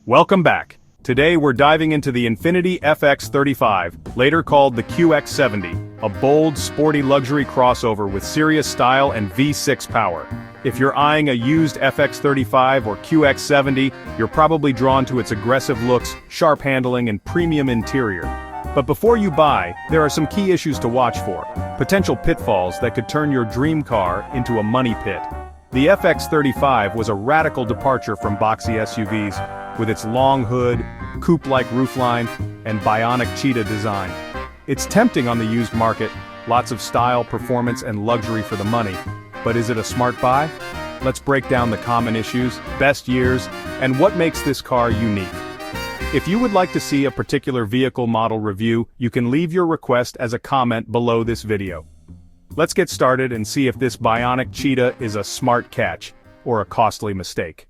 Welcome back. Today we're diving into the Infiniti FX35, later called the QX70, a bold, sporty luxury crossover with serious style and V6 power. If you're eyeing a used FX35 or QX70, you're probably drawn to its aggressive looks, sharp handling, and premium interior. But before you buy, there are some key issues to watch for, potential pitfalls that could turn your dream car into a money pit. The FX35 was a radical departure from boxy SUVs, with its long hood, coupe-like roofline, and bionic cheetah design. It's tempting on the used market, lots of style, performance, and luxury for the money. But is it a smart buy? Let's break down the common issues, best years, and what makes this car unique. If you would like to see a particular vehicle model review, you can leave your request as a comment below this video. Let's get started and see if this bionic cheetah is a smart catch, or a costly mistake.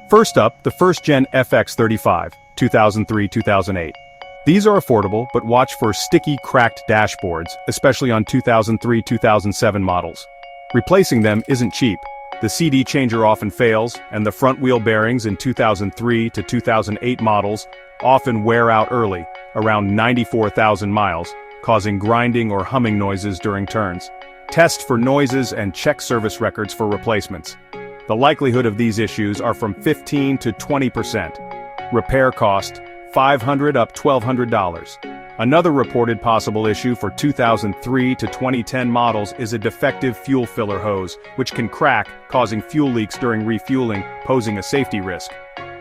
First up, the first-gen FX35, 2003-2008. These are affordable, but watch for sticky, cracked dashboards, especially on 2003-2007 models. Replacing them isn't cheap. The CD changer often fails, and the front wheel bearings in 2003 to 2008 models often wear out early, around 94,000 miles, causing grinding or humming noises during turns. Test for noises and check service records for replacements. The likelihood of these issues are from 15 to 20%. Repair cost, $500 up $1,200. Another reported possible issue for 2003 to 2010 models is a defective fuel filler hose, which can crack, causing fuel leaks during refueling, posing a safety risk.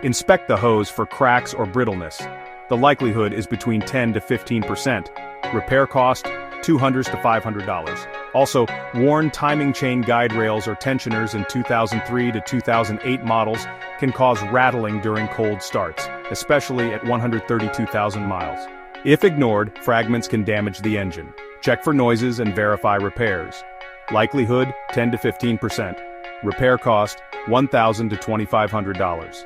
Inspect the hose for cracks or brittleness. The likelihood is between 10 to 15%. Repair cost, $200 to $500. Also, worn timing chain guide rails or tensioners in 2003 to 2008 models can cause rattling during cold starts, especially at 132,000 miles. If ignored, fragments can damage the engine. Check for noises and verify repairs. Likelihood, 10 to 15%. Repair cost, $1,000 to $2,500.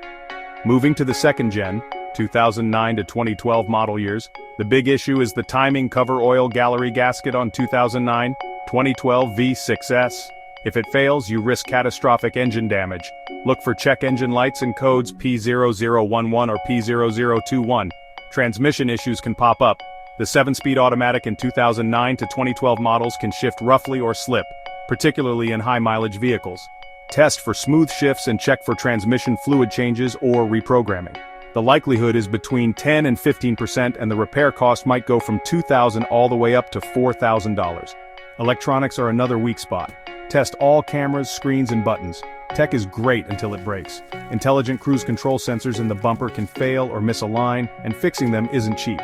Moving to the second gen, 2009 to 2012 model years, the big issue is the timing cover oil gallery gasket on 2009, 2012 V6s. If it fails, you risk catastrophic engine damage. Look for check engine lights and codes P0011 or P0021. Transmission issues can pop up. The 7-speed automatic in 2009 to 2012 models can shift roughly or slip, particularly in high-mileage vehicles. Test for smooth shifts and check for transmission fluid changes or reprogramming. The likelihood is between 10 and 15%, and the repair cost might go from $2,000 all the way up to $4,000. Electronics are another weak spot. Test all cameras, screens, and buttons. Tech is great until it breaks. Intelligent cruise control sensors in the bumper can fail or misalign, and fixing them isn't cheap.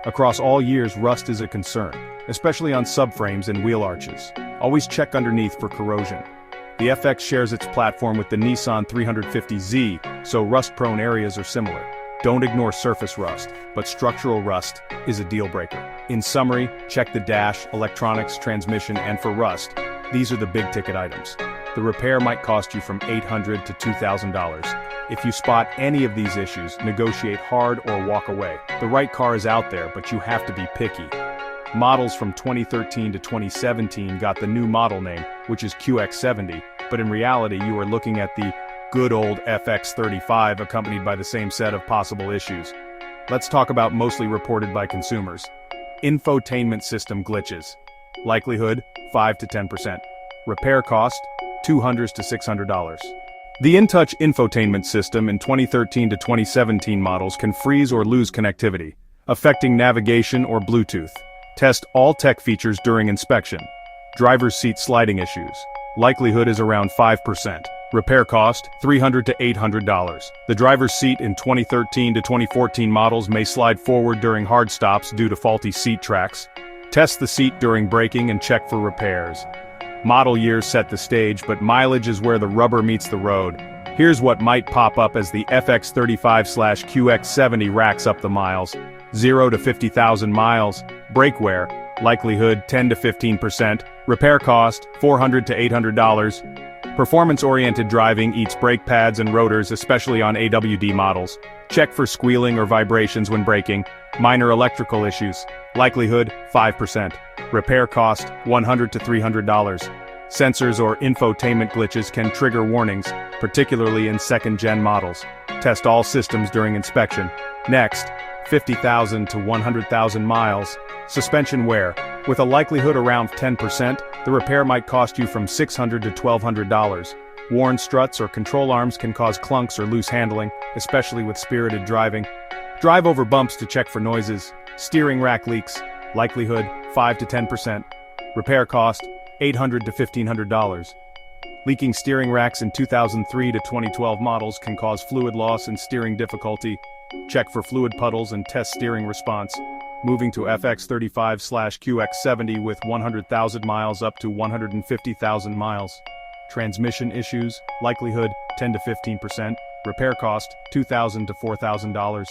Across all years, rust is a concern, especially on subframes and wheel arches. Always check underneath for corrosion. The FX shares its platform with the Nissan 350Z, so rust-prone areas are similar. Don't ignore surface rust, but structural rust is a deal breaker. In summary, check the dash, electronics, transmission, and for rust. These are the big-ticket items. The repair might cost you from $800 to $2,000. If you spot any of these issues, negotiate hard or walk away. The right car is out there, but you have to be picky. Models from 2013 to 2017 got the new model name, which is QX70, but in reality you are looking at the good old FX35 accompanied by the same set of possible issues. Let's talk about mostly reported by consumers. Infotainment system glitches. Likelihood, 5 to 10%. Repair cost, $200 to $600. The InTouch infotainment system in 2013 to 2017 models can freeze or lose connectivity, affecting navigation or Bluetooth. Test all tech features during inspection. Driver's seat sliding issues. Likelihood is around 5%. Repair cost, $300 to $800. The driver's seat in 2013 to 2014 models may slide forward during hard stops due to faulty seat tracks. Test the seat during braking and check for repairs. Model years set the stage, but mileage is where the rubber meets the road. Here's what might pop up as the FX35/QX70 racks up the miles. 0 to 50,000 miles. Brake wear. Likelihood 10 to 15%. Repair cost $400 to $800. Performance-oriented driving eats brake pads and rotors, especially on AWD models. Check for squealing or vibrations when braking. Minor electrical issues. Likelihood 5%. Repair cost $100 to $300. Sensors or infotainment glitches can trigger warnings, particularly in second-gen models. Test all systems during inspection. Next, 50,000 to 100,000 miles. Suspension wear. With a likelihood around 10%, the repair might cost you from $600 to $1,200. Worn struts or control arms can cause clunks or loose handling, especially with spirited driving. Drive over bumps to check for noises. Steering rack leaks. Likelihood, 5 to 10%. Repair cost, $800 to $1,500. Leaking steering racks in 2003 to 2012 models can cause fluid loss and steering difficulty. Check for fluid puddles and test steering response. Moving to FX35/QX70 with 100,000 miles up to 150,000 miles. Transmission issues, likelihood, 10 to 15%. Repair cost, $2,000 to $4,000.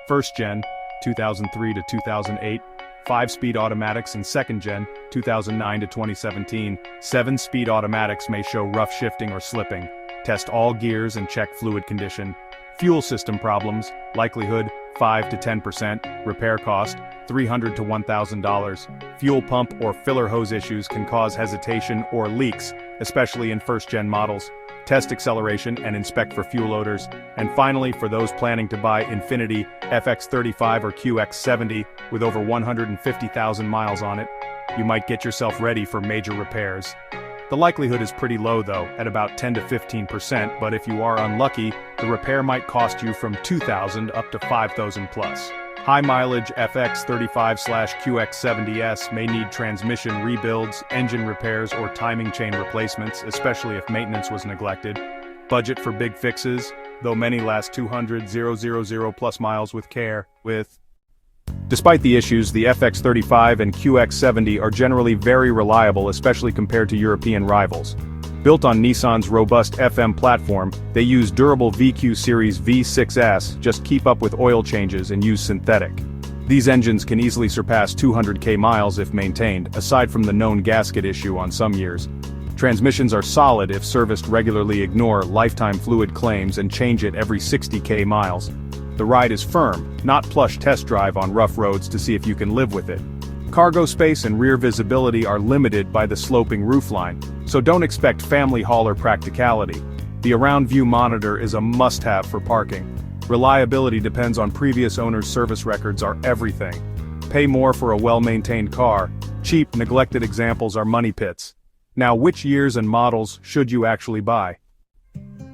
First gen, 2003 to 2008. 5-speed automatics and second gen, 2009 to 2017. 7-speed automatics may show rough shifting or slipping. Test all gears and check fluid condition. Fuel system problems, likelihood, 5 to 10%. Repair cost, $300 to $1,000. Fuel pump or filler hose issues can cause hesitation or leaks, especially in first-gen models. Test acceleration and inspect for fuel odors. And finally, for those planning to buy Infiniti FX35 or QX70 with over 150,000 miles on it, you might get yourself ready for major repairs. The likelihood is pretty low though, at about 10 to 15%, but if you are unlucky, the repair might cost you from $2,000 up to $5,000 plus. High-mileage FX35/QX70s may need transmission rebuilds, engine repairs, or timing chain replacements, especially if maintenance was neglected. Budget for big fixes, though many last 200,000 plus miles with care, Despite the issues, the FX35 and QX70 are generally very reliable, especially compared to European rivals. Built on Nissan's robust FM platform, they use durable VQ Series V6s, just keep up with oil changes and use synthetic. These engines can easily surpass 200k miles if maintained, aside from the known gasket issue on some years. Transmissions are solid if serviced regularly. Ignore lifetime fluid claims and change it every 60k miles. The ride is firm, not plush. Test drive on rough roads to see if you can live with it. Cargo space and rear visibility are limited by the sloping roofline, so don't expect family hauler practicality. The around view monitor is a must-have for parking. Reliability depends on previous owners' service records are everything. Pay more for a well-maintained car. Cheap, neglected examples are money pits. Now, which years and models should you actually buy?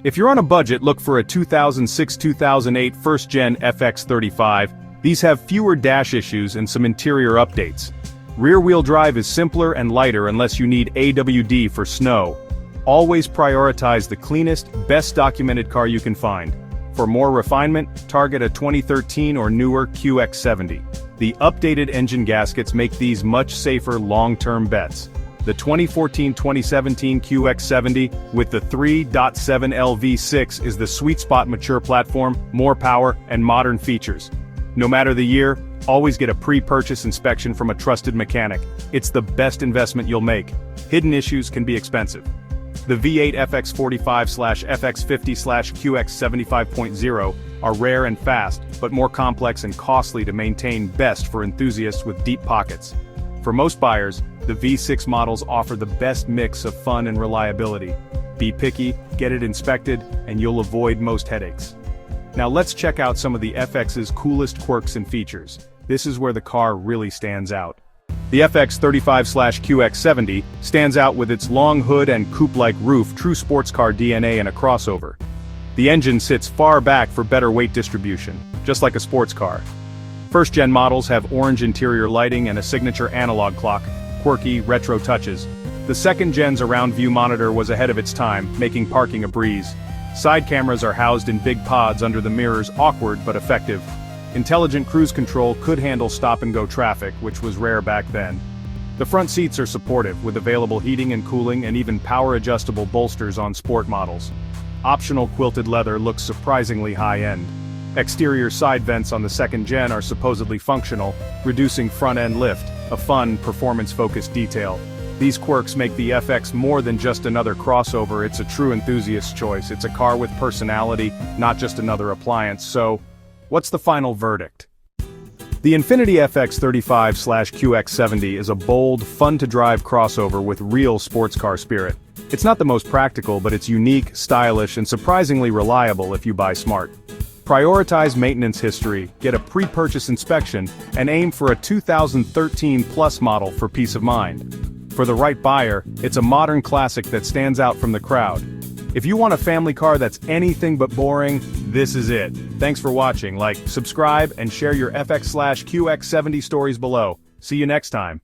If you're on a budget, look for a 2006-2008 first-gen FX35. These have fewer dash issues and some interior updates. Rear-wheel drive is simpler and lighter unless you need AWD for snow. Always prioritize the cleanest, best documented car you can find. For more refinement, target a 2013 or newer QX70. The updated engine gaskets make these much safer long-term bets. The 2014-2017 QX70 with the 3.7L V6 is the sweet spot. Mature platform, more power, and modern features. No matter the year, always get a pre-purchase inspection from a trusted mechanic. It's the best investment you'll make. Hidden issues can be expensive. The V8 FX45/FX50/QX75.0 are rare and fast, but more complex and costly to maintain. Best for enthusiasts with deep pockets. For most buyers, the V6 models offer the best mix of fun and reliability. Be picky, get it inspected, and you'll avoid most headaches. Now let's check out some of the FX's coolest quirks and features. This is where the car really stands out. The FX35/QX70 stands out with its long hood and coupe-like roof, true sports car DNA in a crossover. The engine sits far back for better weight distribution, just like a sports car. First-gen models have orange interior lighting and a signature analog clock, quirky, retro touches. The second-gen's around-view monitor was ahead of its time, making parking a breeze. Side cameras are housed in big pods under the mirrors, awkward but effective. Intelligent cruise control could handle stop-and-go traffic, which was rare back then. The front seats are supportive, with available heating and cooling and even power-adjustable bolsters on sport models. Optional quilted leather looks surprisingly high-end. Exterior side vents on the second gen are supposedly functional, reducing front-end lift, a fun, performance-focused detail. These quirks make the FX more than just another crossover. It's a true enthusiast choice. It's a car with personality, not just another appliance. So, what's the final verdict? The Infiniti FX35/QX70 is a bold, fun-to-drive crossover with real sports car spirit. It's not the most practical, but it's unique, stylish, and surprisingly reliable if you buy smart. Prioritize maintenance history, get a pre-purchase inspection, and aim for a 2013 plus model for peace of mind. For the right buyer, it's a modern classic that stands out from the crowd. If you want a family car that's anything but boring, this is it. Thanks for watching. Like, subscribe, and share your FX/QX70 stories below. See you next time.